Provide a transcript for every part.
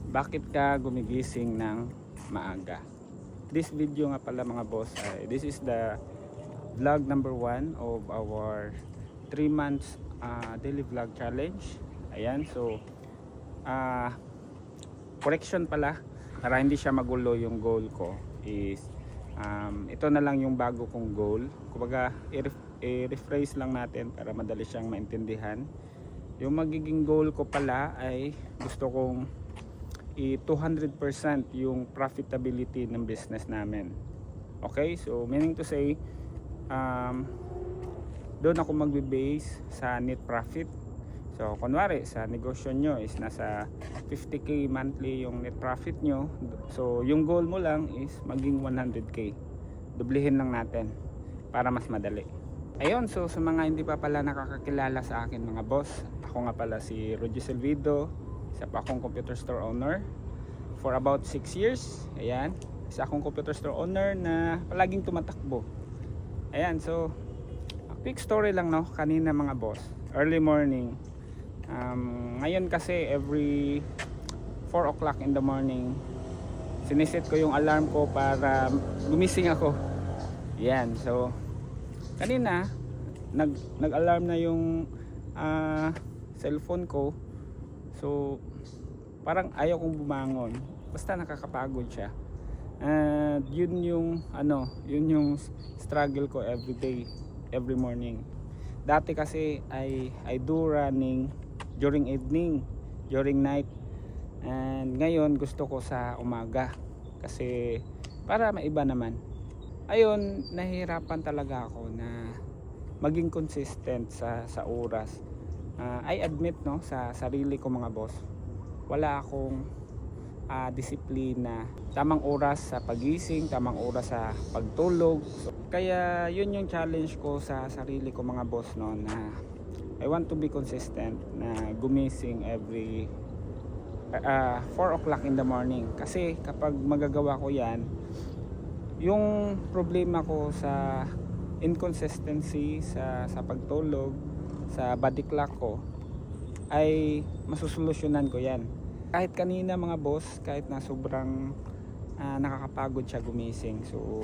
bakit ka gumigising ng maaga? This video nga pala mga boss, this is the vlog number 1 of our 3 months daily vlog challenge. Ayan, so correction pala para hindi siya magulo. Yung goal ko is ito na lang yung bago kong goal. Kumbaga i-rephrase lang natin para madali siyang maintindihan. Yung magiging goal ko pala ay gusto kong 200% yung profitability ng business namin. Okay, so meaning to say doon ako magbe-base sa net profit. So kunwari sa negosyo nyo is nasa 50k monthly yung net profit nyo, so yung goal mo lang is maging 100k. Dublihin lang natin para mas madali. Ayun, so sa mga hindi pa pala nakakakilala sa akin mga boss, ako nga pala si Roger Silvido. Isa pa akong computer store owner for about 6 years. Ayan, isa akong computer store owner na palaging tumatakbo. Ayan, so a quick story lang no, kanina mga boss, early morning. Ngayon kasi every 4 o'clock in the morning siniset ko yung alarm ko para gumising ako. Ayan, so kanina nag-alarm na yung cellphone ko. So parang ayaw kong bumangon, basta nakakapagod siya. And yun yung struggle ko every day, every morning. Dati kasi I do running during evening, during night. And ngayon gusto ko sa umaga kasi para maiba naman. Ayun, nahihirapan talaga ako na maging consistent sa oras. I admit no, sa sarili ko mga boss, wala akong disiplina, tamang oras sa pagising, tamang oras sa pagtulog. So, kaya yun yung challenge ko sa sarili ko mga boss no, na I want to be consistent na gumising every 4 o'clock in the morning. Kasi kapag magagawa ko yan, yung problema ko sa inconsistency sa pagtulog, sa body clock ko, ay masusolusyonan ko yan. Kahit kanina mga boss, kahit na sobrang nakakapagod siya gumising. So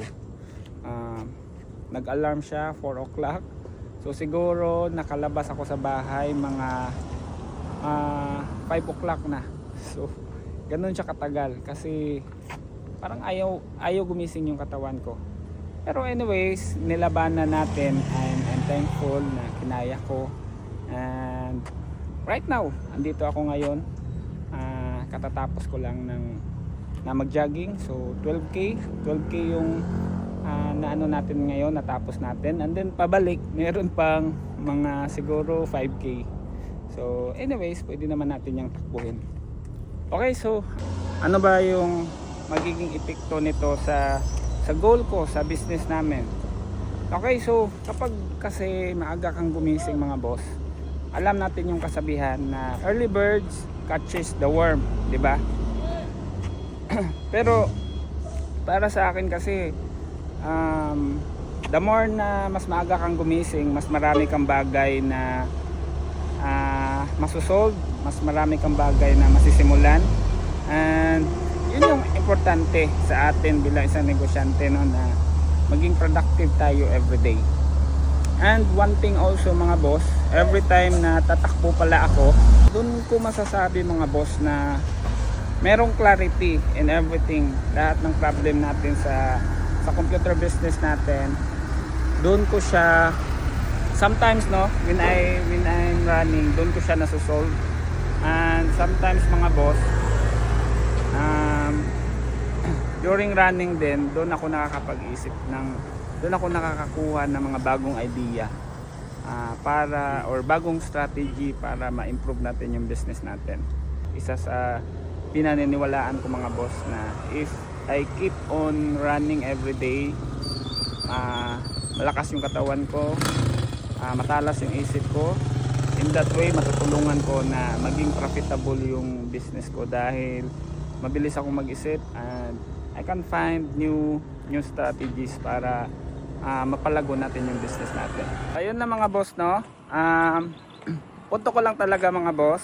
nag-alarm siya 4 o'clock. So siguro nakalabas ako sa bahay mga 5 o'clock na. So ganun siya katagal kasi parang ayaw gumising yung katawan ko. Pero anyways, nilabanan natin. I'm thankful na kinaya ko. And right now, andito ako ngayon. Katatapos ko lang na mag-jogging. So 12k yung naano natin ngayon, natapos natin. And then pabalik, meron pang mga siguro 5k. So anyways, pwede naman natin yung takbuhin. Okay, so ano ba yung magiging epekto nito sa goal ko sa business namin? Okay, so kapag kasi maaga kang gumising mga boss, alam natin yung kasabihan na early birds catches the worm, di ba? Pero para sa akin kasi the more na mas maaga kang gumising, mas marami kang bagay na masusolve, mas marami kang bagay na masisimulan. And yun yung importante sa atin bilang isang negosyante no, na maging productive tayo everyday. And one thing also mga boss, every time na tatakbo pala ako, doon ko masasabi mga boss na merong clarity in everything. Lahat ng problem natin sa computer business natin, doon ko siya sometimes no, when I'm running, doon ko siya nasusolve. And sometimes mga boss, during running din, doon ako nakakapag-isip doon ako nakakakuha ng mga bagong idea or bagong strategy para ma-improve natin yung business natin. Isa sa pinaniniwalaan ko mga boss na if I keep on running every day, malakas yung katawan ko, matalas yung isip ko. In that way, matutulungan ko na maging profitable yung business ko dahil mabilis akong mag-isip and I can find new strategies para mapalago natin yung business natin. Ayun na mga boss no. Punto ko lang talaga mga boss.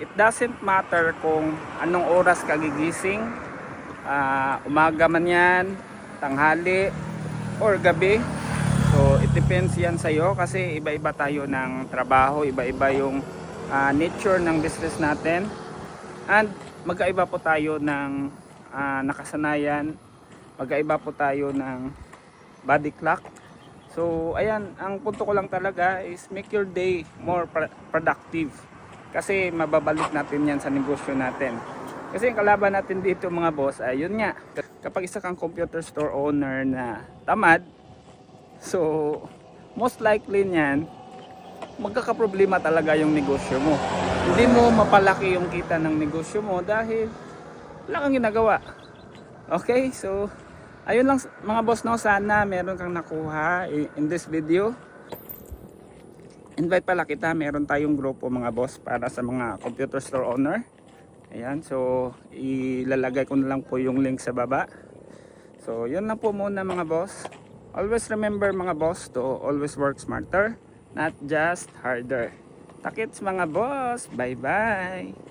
it doesn't matter kung anong oras ka gigising, umaga man yan, tanghali, or gabi. So it depends yan sa'yo kasi iba-iba tayo ng trabaho, iba-iba yung nature ng business natin. And magkaiba po tayo ng nakasanayan, magkaiba po tayo ng body clock. So ayan, ang punto ko lang talaga is make your day more productive. Kasi mababalik natin yan sa negosyo natin. Kasi yung kalaban natin dito mga boss, ayun nga. Kapag isa kang computer store owner na tamad, so most likely niyan, magkakaproblema talaga yung negosyo mo. Hindi mo mapalaki yung kita ng negosyo mo dahil wala kang ginagawa. Okay, so ayun lang mga boss, no, sana meron kang nakuha in this video. Invite pala kita, meron tayong grupo mga boss para sa mga computer store owner. Ayan, so ilalagay ko na lang po yung link sa baba. So yun lang po muna mga boss. Always remember mga boss to always work smarter, not just harder. Takits mga boss, bye bye.